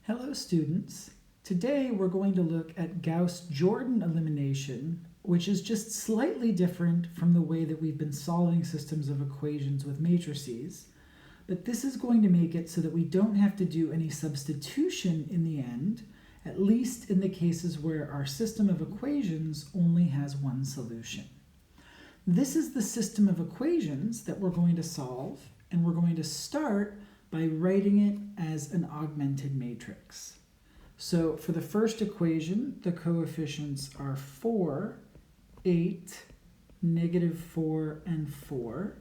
Hello students. Today we're going to look at Gauss-Jordan elimination, which is just slightly different from the way that we've been solving systems of equations with matrices. But this is going to make it so that we don't have to do any substitution in the end, at least in the cases where our system of equations only has one solution. This is the system of equations that we're going to solve, and we're going to start by writing it as an augmented matrix. So for the first equation, the coefficients are 4, 8, -4, and 4.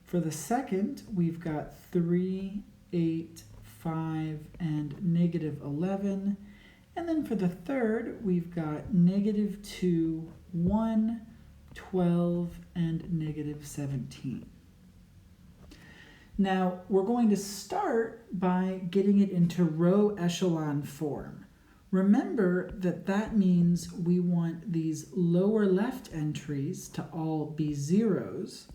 For the second, we've got 3, 8, 5, and -11. And then for the third, we've got -2, 1, 12, and -17. Now, we're going to start by getting it into row echelon form. Remember that that means we want these lower left entries to all be zeros,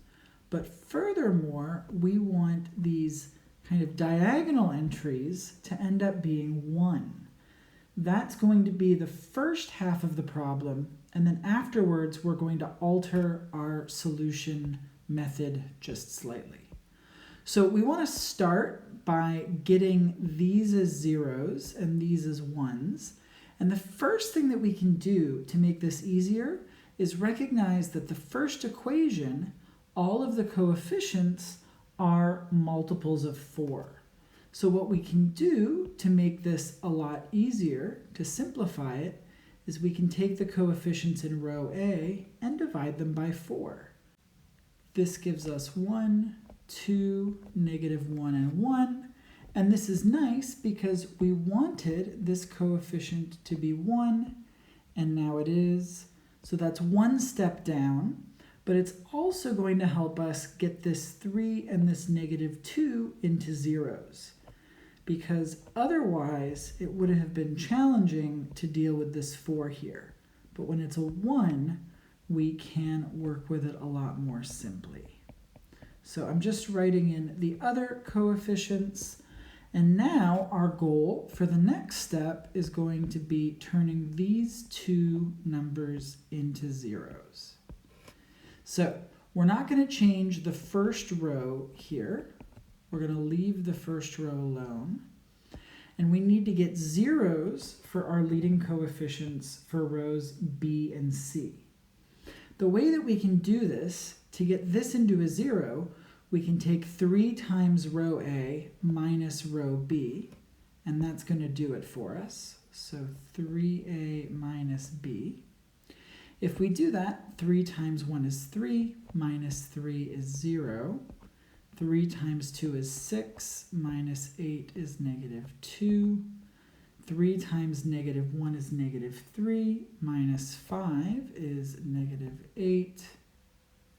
but furthermore, we want these kind of diagonal entries to end up being 1. That's going to be the first half of the problem, and then afterwards, we're going to alter our solution method just slightly. So we want to start by getting these as zeros and these as ones. And the first thing that we can do to make this easier is recognize that the first equation, all of the coefficients are multiples of 4. So what we can do to make this a lot easier, to simplify it, is we can take the coefficients in row A and divide them by 4. This gives us 1, 2, -1, and 1. And this is nice because we wanted this coefficient to be 1, and now it is. So that's one step down, but it's also going to help us get this 3 and this -2 into zeros, because otherwise it would have been challenging to deal with this 4 here. But when it's a 1, we can work with it a lot more simply. So I'm just writing in the other coefficients, and now our goal for the next step is going to be turning these two numbers into zeros. So we're not going to change the first row here. We're going to leave the first row alone. And we need to get zeros for our leading coefficients for rows B and C. The way that we can do this, to get this into a 0, we can take 3 times row A minus row B, and that's going to do it for us. So 3A minus B. If we do that, 3 times 1 is 3, minus 3 is 0. 3 times 2 is 6, minus 8 is -2. 3 times -1 is -3, minus 5 is -8.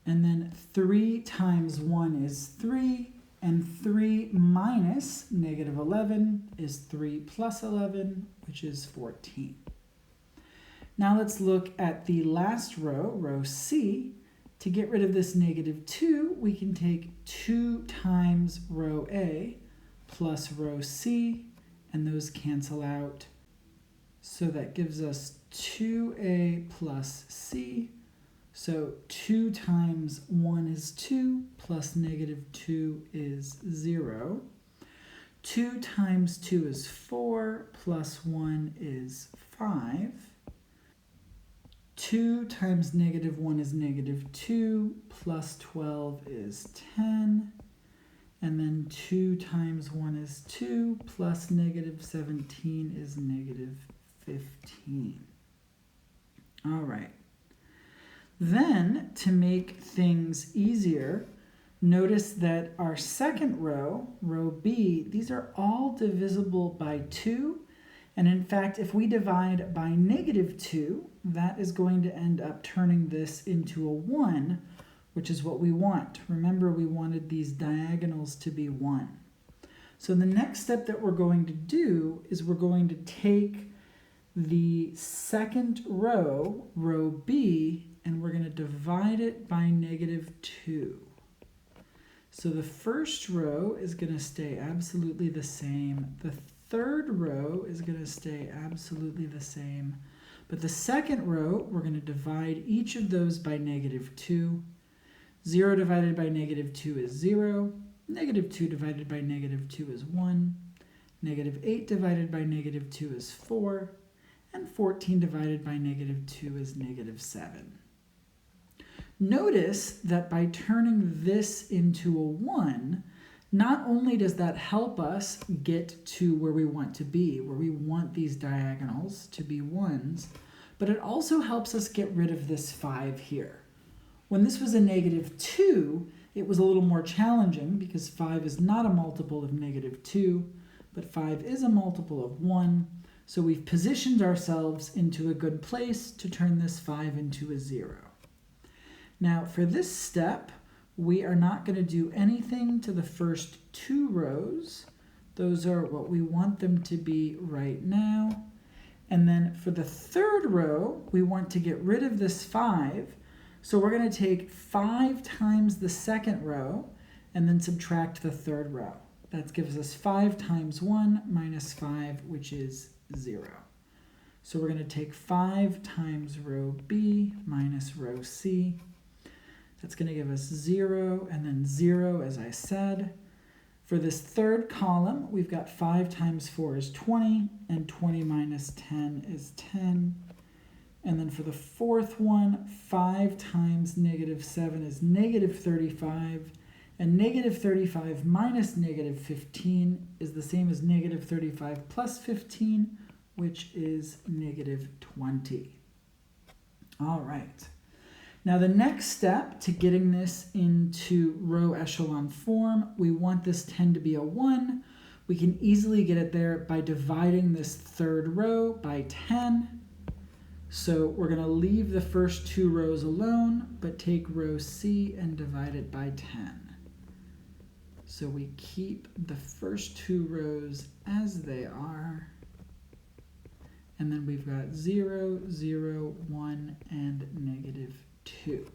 And then 3 times 1 is 3, and 3 minus -11 is 3 plus 11, which is 14. Now let's look at the last row, row C. To get rid of this -2, we can take 2 times row A plus row C, and those cancel out. So that gives us 2A plus C. So 2 times 1 is 2, plus -2 is 0. 2 times 2 is 4, plus 1 is 5. 2 times -1 is -2, plus 12 is 10. And then 2 times 1 is 2, plus -17 is -15. All right. Then, to make things easier, notice that our second row, row B, these are all divisible by 2. And in fact, if we divide by -2, that is going to end up turning this into a 1, which is what we want. Remember, we wanted these diagonals to be 1. So the next step that we're going to do is we're going to take the second row, row B, and we're going to divide it by -2. So the first row is going to stay absolutely the same. The third row is going to stay absolutely the same. But the second row, we're going to divide each of those by -2. 0 divided by -2 is 0. -2 divided by -2 is 1. -8 divided by -2 is 4. And 14 divided by -2 is -7. Notice that by turning this into a 1, not only does that help us get to where we want to be, where we want these diagonals to be 1s, but it also helps us get rid of this 5 here. When this was a -2, it was a little more challenging because 5 is not a multiple of -2, but 5 is a multiple of 1. So we've positioned ourselves into a good place to turn this 5 into a 0. Now for this step, we are not going to do anything to the first 2 rows. Those are what we want them to be right now. And then for the third row, we want to get rid of this 5. So we're going to take 5 times the second row and then subtract the third row. That gives us 5 times 1 minus 5, which is 0. So we're going to take 5 times row B minus row C. That's going to give us 0 and then 0, as I said. For this third column, we've got 5 times 4 is 20, and 20 minus 10 is 10. And then for the fourth one, 5 times -7 is -35, and -35 minus -15 is the same as -35 plus 15, which is -20. All right. Now the next step to getting this into row echelon form, we want this 10 to be a 1. We can easily get it there by dividing this third row by 10. So we're going to leave the first 2 rows alone, but take row C and divide it by 10. So we keep the first 2 rows as they are. And then we've got 0, 0, 1, and -2.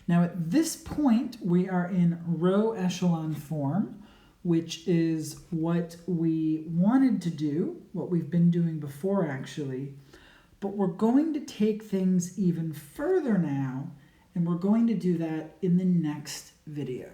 Now at this point, we are in row echelon form, which is what we wanted to do, what we've been doing before actually. But we're going to take things even further now, and we're going to do that in the next video.